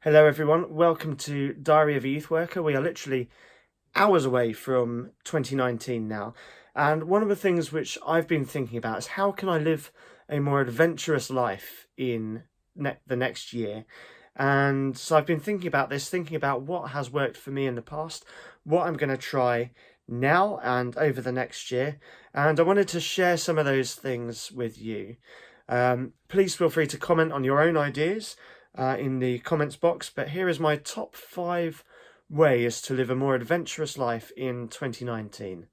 Hello everyone, welcome to Diary of a Youth Worker. We are literally hours away from 2019 now, and one of the things which I've been thinking about is how can I live a more adventurous life in the next year. And so I've been thinking about this, thinking about what has worked for me in the past, what I'm going to try now and over the next year, and I wanted to share some of those things with you. Please feel free to comment on your own ideas in the comments box, but here is my top 5 ways to live a more adventurous life in 2019.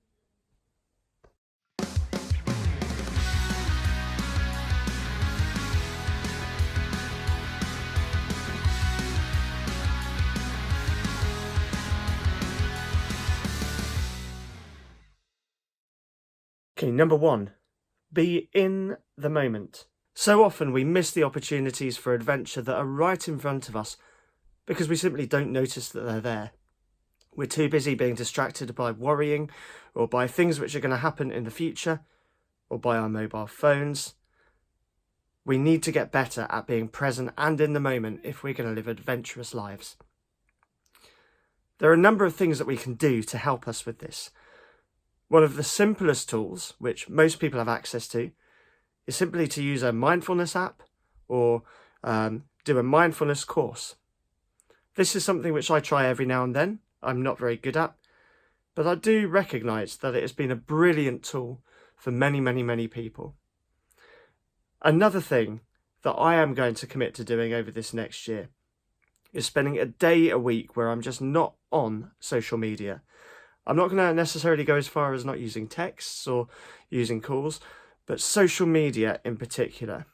Okay, number 1, be in the moment. So often we miss the opportunities for adventure that are right in front of us because we simply don't notice that they're there. We're too busy being distracted by worrying or by things which are going to happen in the future or by our mobile phones. We need to get better at being present and in the moment if we're going to live adventurous lives. There are a number of things that we can do to help us with this. One of the simplest tools, which most people have access to, is simply to use a mindfulness app or do a mindfulness course. This is something which I try every now and then. I'm not very good at, but I do recognise that it has been a brilliant tool for many people. Another thing that I am going to commit to doing over this next year is spending a day a week where I'm just not on social media. I'm not going to necessarily go as far as not using texts or using calls, but social media in particular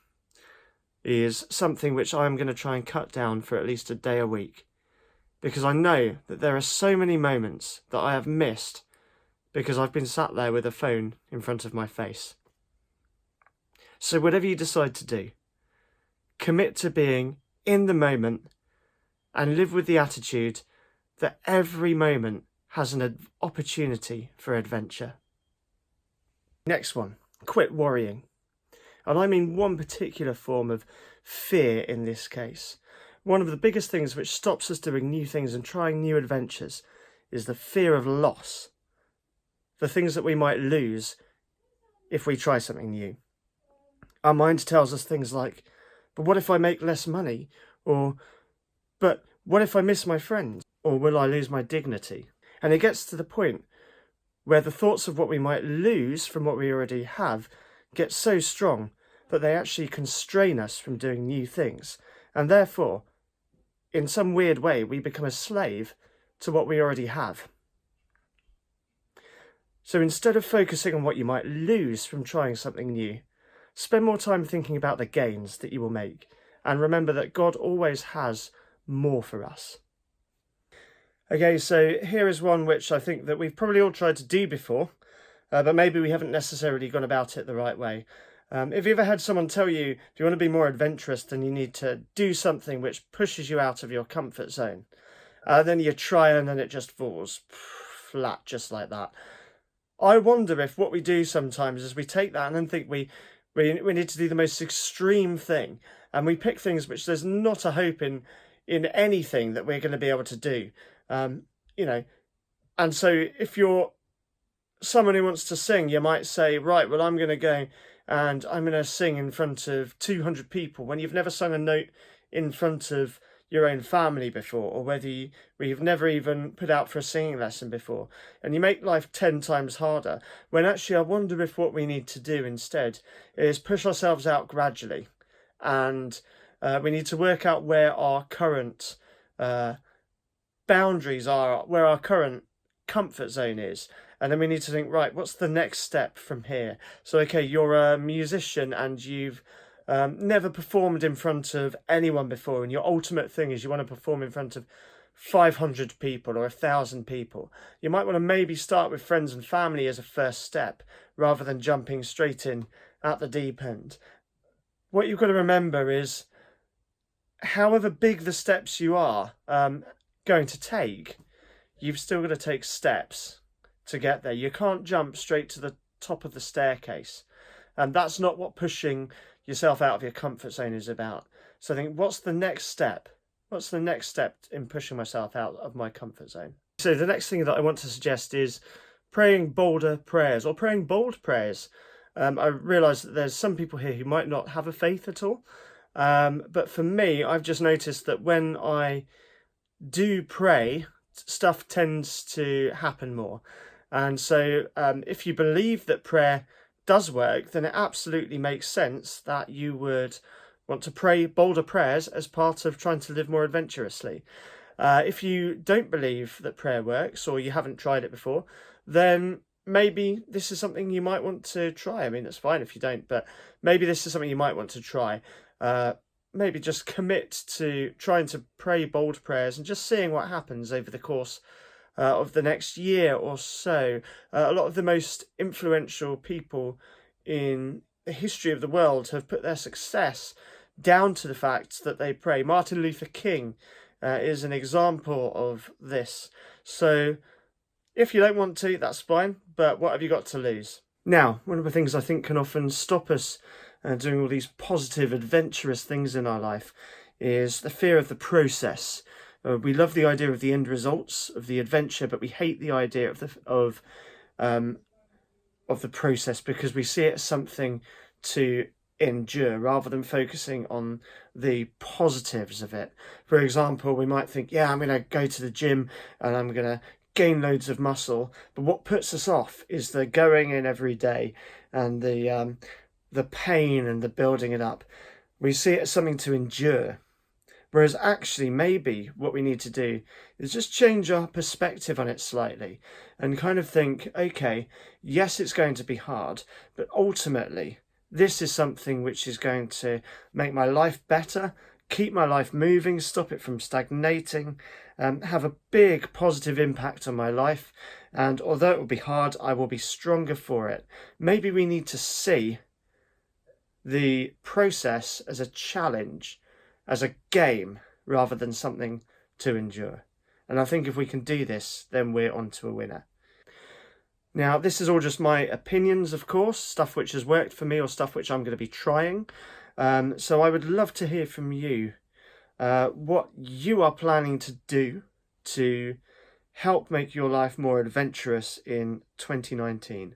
is something which I'm going to try and cut down for at least a day a week, because I know that there are so many moments that I have missed because I've been sat there with a phone in front of my face. So whatever you decide to do, commit to being in the moment and live with the attitude that every moment has an opportunity for adventure. Next one, quit worrying. And I mean one particular form of fear in this case. One of the biggest things which stops us doing new things and trying new adventures is the fear of loss. The things that we might lose if we try something new. Our mind tells us things like, but what if I make less money? Or, but what if I miss my friends? Or will I lose my dignity? And it gets to the point where the thoughts of what we might lose from what we already have get so strong that they actually constrain us from doing new things. And therefore, in some weird way, we become a slave to what we already have. So instead of focusing on what you might lose from trying something new, spend more time thinking about the gains that you will make. And remember that God always has more for us. Okay, so here is one which I think that we've probably all tried to do before, but maybe we haven't necessarily gone about it the right way. If you ever had someone tell you, if you want to be more adventurous, then you need to do something which pushes you out of your comfort zone. Then you try and then it just falls flat, just like that. I wonder if what we do sometimes is we take that and then think we need to do the most extreme thing, and we pick things which there's not a hope in anything that we're going to be able to do. And so if you're someone who wants to sing, you might say, right, well, I'm going to go and I'm going to sing in front of 200 people when you've never sung a note in front of your own family before, or whether you've never even put out for a singing lesson before, and you make life 10 times harder, when actually I wonder if what we need to do instead is push ourselves out gradually, and we need to work out where our current boundaries are, where our current comfort zone is, and then we need to think, right, what's the next step from here? So okay, you're a musician and you've never performed in front of anyone before, and your ultimate thing is you want to perform in front of 500 people or 1,000 people. You might want to maybe start with friends and family as a first step rather than jumping straight in at the deep end. What you've got to remember is, however big the steps you are going to take, you've still got to take steps to get there. You can't jump straight to the top of the staircase, and that's not what pushing yourself out of your comfort zone is about. So think, what's the next step? What's the next step in pushing myself out of my comfort zone? So the next thing that I want to suggest is praying bolder prayers, or praying bold prayers. I realise that there's some people here who might not have a faith at all. But for me, I've just noticed that when I do pray, stuff tends to happen more. And so if you believe that prayer does work, then it absolutely makes sense that you would want to pray bolder prayers as part of trying to live more adventurously. If you don't believe that prayer works, or you haven't tried it before, then maybe this is something you might want to try. I mean, that's fine if you don't, but maybe this is something you might want to try. Maybe just commit to trying to pray bold prayers and just seeing what happens over the course of the next year or so. A lot of the most influential people in the history of the world have put their success down to the fact that they pray. Martin Luther King is an example of this. So if you don't want to, that's fine, but what have you got to lose? Now, one of the things I think can often stop us doing all these positive, adventurous things in our life is the fear of the process. We love the idea of the end results of the adventure, but we hate the idea of the process, because we see it as something to endure rather than focusing on the positives of it. For example, we might think, yeah, I'm going to go to the gym and I'm going to gain loads of muscle, but what puts us off is the going in every day and the pain and the building it up. We see it as something to endure. Whereas actually, maybe what we need to do is just change our perspective on it slightly and kind of think, okay, yes, it's going to be hard, but ultimately, this is something which is going to make my life better, keep my life moving, stop it from stagnating, have a big positive impact on my life. And although it will be hard, I will be stronger for it. Maybe we need to see the process as a challenge, as a game, rather than something to endure. And I think if we can do this, then we're onto a winner. Now, this is all just my opinions, of course, stuff which has worked for me or stuff which I'm going to be trying. So I would love to hear from you what you are planning to do to help make your life more adventurous in 2019.